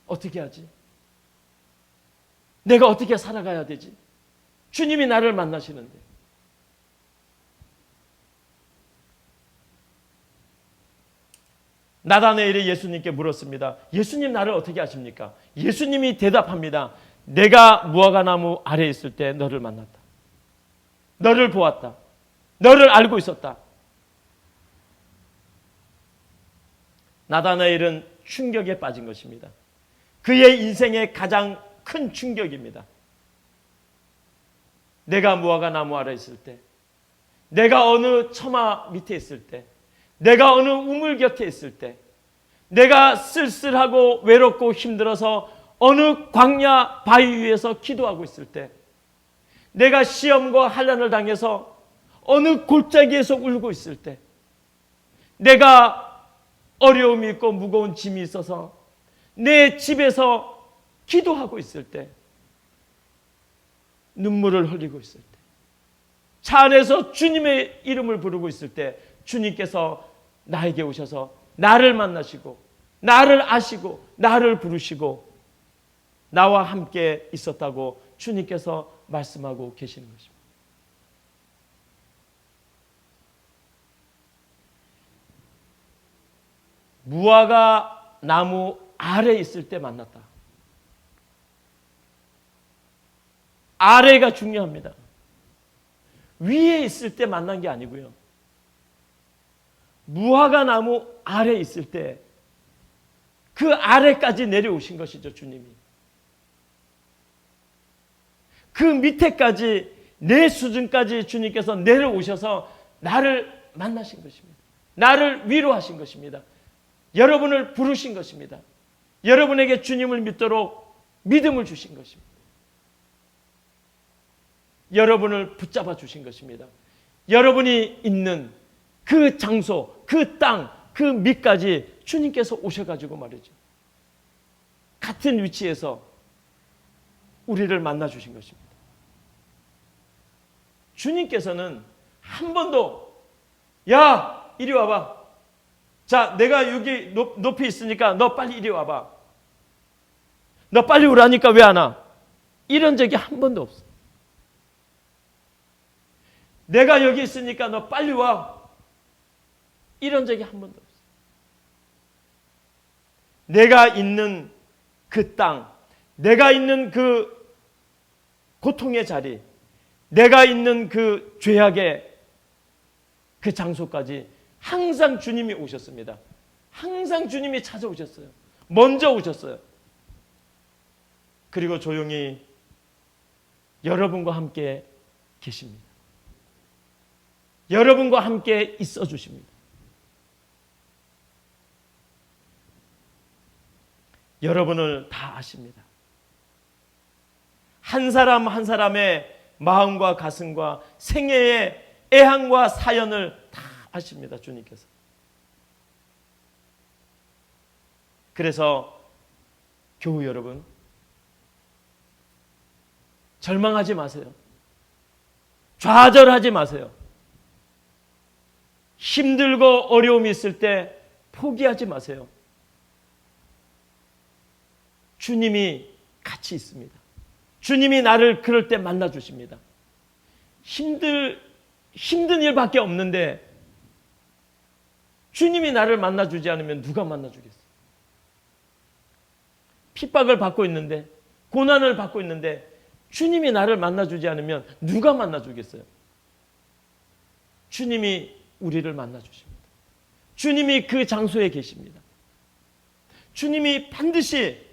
어떻게 하지? 내가 어떻게 살아가야 되지? 주님이 나를 만나시는데. 나다나엘이 예수님께 물었습니다. 예수님 나를 어떻게 아십니까? 예수님이 대답합니다. 내가 무화과나무 아래에 있을 때 너를 만났다. 너를 보았다. 너를 알고 있었다. 나다나엘은 충격에 빠진 것입니다. 그의 인생의 가장 큰 충격입니다. 내가 무화과나무 아래에 있을 때, 내가 어느 처마 밑에 있을 때, 내가 어느 우물 곁에 있을 때, 내가 쓸쓸하고 외롭고 힘들어서 어느 광야 바위 위에서 기도하고 있을 때, 내가 시험과 환난을 당해서 어느 골짜기에서 울고 있을 때, 내가 어려움이 있고 무거운 짐이 있어서 내 집에서 기도하고 있을 때, 눈물을 흘리고 있을 때, 차 안에서 주님의 이름을 부르고 있을 때 주님께서 나에게 오셔서 나를 만나시고 나를 아시고 나를 부르시고 나와 함께 있었다고 주님께서 말씀하고 계시는 것입니다. 무화과 나무 아래 있을 때 만났다. 아래가 중요합니다. 위에 있을 때 만난 게 아니고요. 무화과 나무 아래 있을 때 그 아래까지 내려오신 것이죠, 주님이. 그 밑에까지 내 수준까지 주님께서 내려오셔서 나를 만나신 것입니다. 나를 위로하신 것입니다. 여러분을 부르신 것입니다. 여러분에게 주님을 믿도록 믿음을 주신 것입니다. 여러분을 붙잡아 주신 것입니다. 여러분이 있는 그 장소, 그 땅, 그 밑까지 주님께서 오셔가지고 말이죠. 같은 위치에서 우리를 만나 주신 것입니다. 주님께서는 한 번도 야 이리 와봐. 자 내가 여기 높이 있으니까 너 빨리 이리 와봐. 너 빨리 오라니까 왜 안 와? 이런 적이 한 번도 없어. 내가 여기 있으니까 너 빨리 와. 이런 적이 한 번도 없어. 내가 있는 그 땅, 내가 있는 그 고통의 자리, 내가 있는 그 죄악의 그 장소까지 항상 주님이 오셨습니다. 항상 주님이 찾아오셨어요. 먼저 오셨어요. 그리고 조용히 여러분과 함께 계십니다. 여러분과 함께 있어 주십니다. 여러분을 다 아십니다. 한 사람 한 사람의 마음과 가슴과 생애의 애항과 사연을 다 아십니다. 주님께서. 그래서 교우 여러분, 절망하지 마세요. 좌절하지 마세요. 힘들고 어려움이 있을 때 포기하지 마세요. 주님이 같이 있습니다. 주님이 나를 그럴 때 만나 주십니다. 힘든 일밖에 없는데 주님이 나를 만나 주지 않으면 누가 만나 주겠어요? 핍박을 받고 있는데, 고난을 받고 있는데 주님이 나를 만나 주지 않으면 누가 만나 주겠어요? 주님이 우리를 만나 주십니다. 주님이 그 장소에 계십니다. 주님이 반드시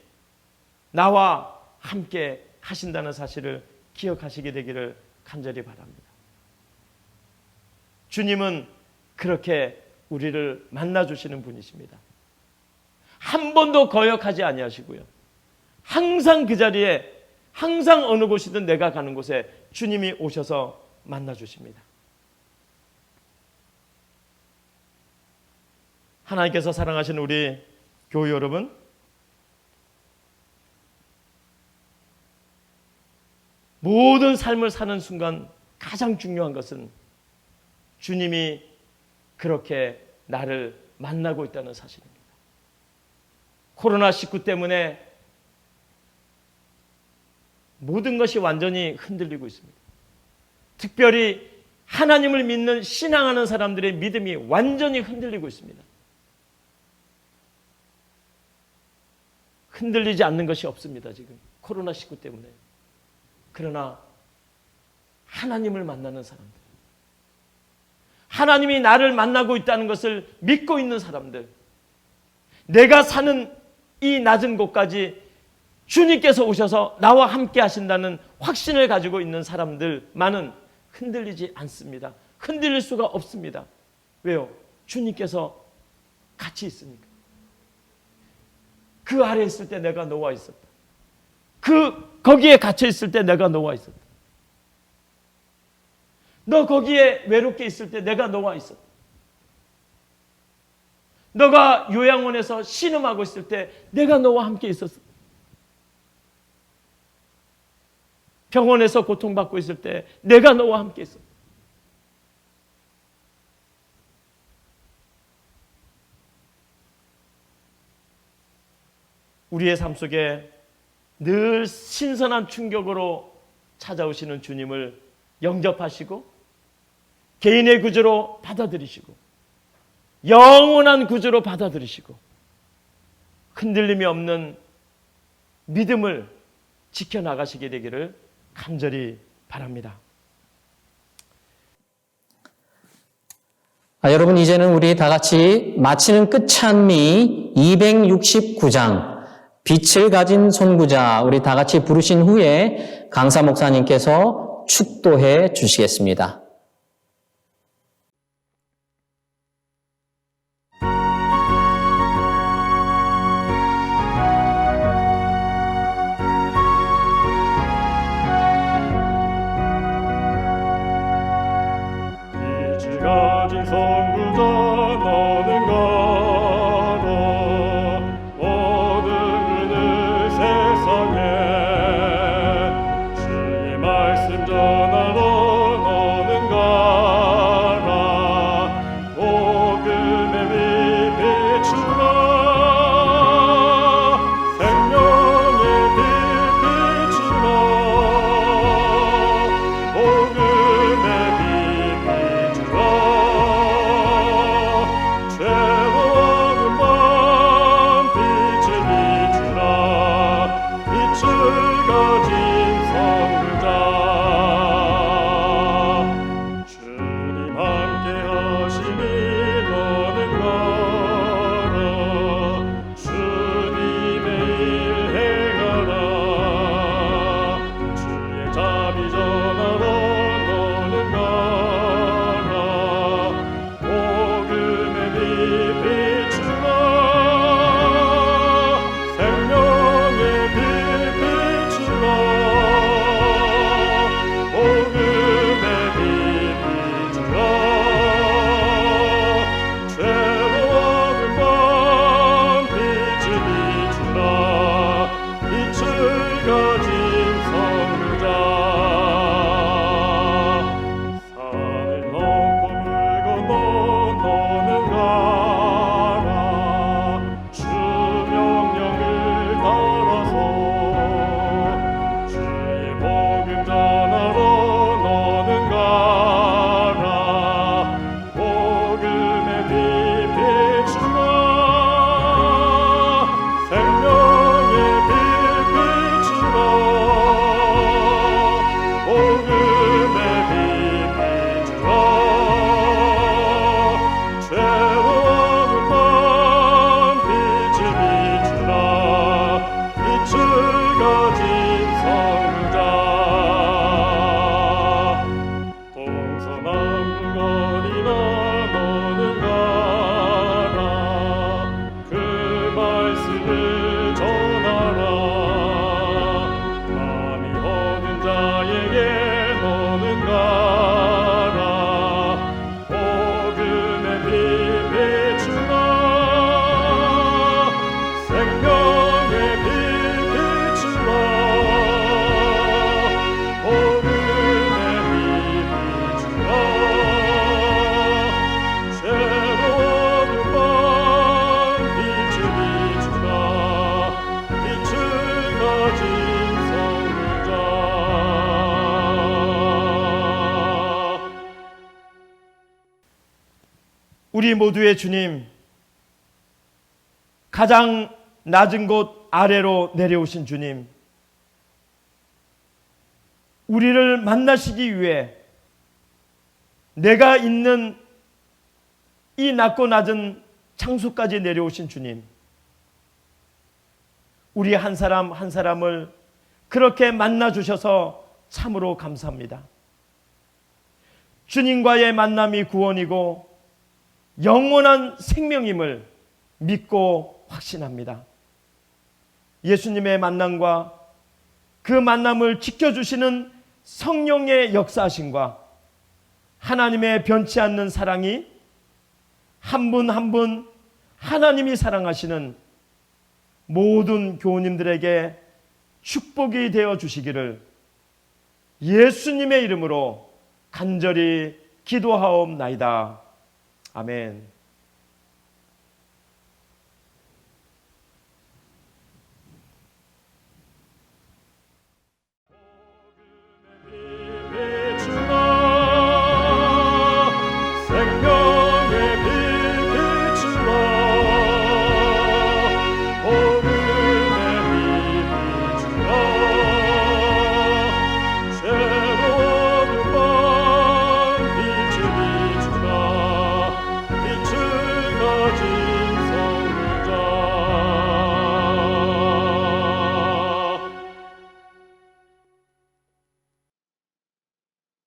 나와 함께 하신다는 사실을 기억하시게 되기를 간절히 바랍니다. 주님은 그렇게 우리를 만나주시는 분이십니다. 한 번도 거역하지 아니하시고요. 항상 그 자리에, 항상 어느 곳이든 내가 가는 곳에 주님이 오셔서 만나주십니다. 하나님께서 사랑하시는 우리 교우 여러분, 모든 삶을 사는 순간 가장 중요한 것은 주님이 그렇게 나를 만나고 있다는 사실입니다. 코로나19 때문에 모든 것이 완전히 흔들리고 있습니다. 특별히 하나님을 믿는 신앙하는 사람들의 믿음이 완전히 흔들리고 있습니다. 흔들리지 않는 것이 없습니다. 지금 코로나19 때문에. 그러나 하나님을 만나는 사람들, 하나님이 나를 만나고 있다는 것을 믿고 있는 사람들, 내가 사는 이 낮은 곳까지 주님께서 오셔서 나와 함께 하신다는 확신을 가지고 있는 사람들만은 흔들리지 않습니다. 흔들릴 수가 없습니다. 왜요? 주님께서 같이 있으니까. 그 아래 있을 때 내가 너와 있었다. 거기에 갇혀 있을 때 내가 너와 있었다. 너 거기에 외롭게 있을 때 내가 너와 있었다. 너가 요양원에서 신음하고 있을 때 내가 너와 함께 있었어. 병원에서 고통받고 있을 때 내가 너와 함께 있었어. 우리의 삶 속에 늘 신선한 충격으로 찾아오시는 주님을 영접하시고 개인의 구주로 받아들이시고 영원한 구주로 받아들이시고 흔들림이 없는 믿음을 지켜나가시게 되기를 간절히 바랍니다. 여러분, 이제는 우리 다 같이 마치는 끝찬미 269장 빛을 가진 선구자, 우리 다 같이 부르신 후에 강사 목사님께서 축도해 주시겠습니다. 빛을 가진 선구자 너는 가라 모든 은을 세상에 주의 말씀 전하러 너는 가라 복음의 빛 비추라 생명의 빛 비추라 복음의 빛 비추라 죄로운 밤 빛을 비추라 빛을 가진 선구자 주님 함께 하시니 너는 가라 주님의 일 행하라 주의 자비 전하러 너는 가라 복음의 빛 비추라 생명의 빛 비추라 복음의 빛 비추라 죄로운 밤 빛을 비추라 빛을 가진 선구자 산을 넘고 물 건너 너는 가라 주 명령을 따라서 주의 복음 전하러 너는 가라 복음의 빛 비추라 생명의 빛 비추라 복음의 빛 비추라 죄로운 밤 빛을 비추라 빛을 가진 선구자 동서남북 어디나 너는 가라 그 말씀을 전하라 마음이 허는 자에게 너는 가라 복음의 빛 비추라 생명의 빛 비추라 복음의 빛 비추라 죄로운 밤 빛을 비추라 빛을 가진 선구자 우리 모두의 주님, 가장 낮은 곳 아래로 내려오신 주님, 우리를 만나시기 위해 내가 있는 이 낮고 낮은 장소까지 내려오신 주님, 우리 한 사람 한 사람을 그렇게 만나 주셔서 참으로 감사합니다. 주님과의 만남이 구원이고 영원한 생명임을 믿고 확신합니다. 예수님의 만남과 그 만남을 지켜주시는 성령의 역사하심과 하나님의 변치 않는 사랑이 한 분 한 분 하나님이 사랑하시는 모든 교우님들에게 축복이 되어 주시기를 예수님의 이름으로 간절히 기도하옵나이다. 아멘.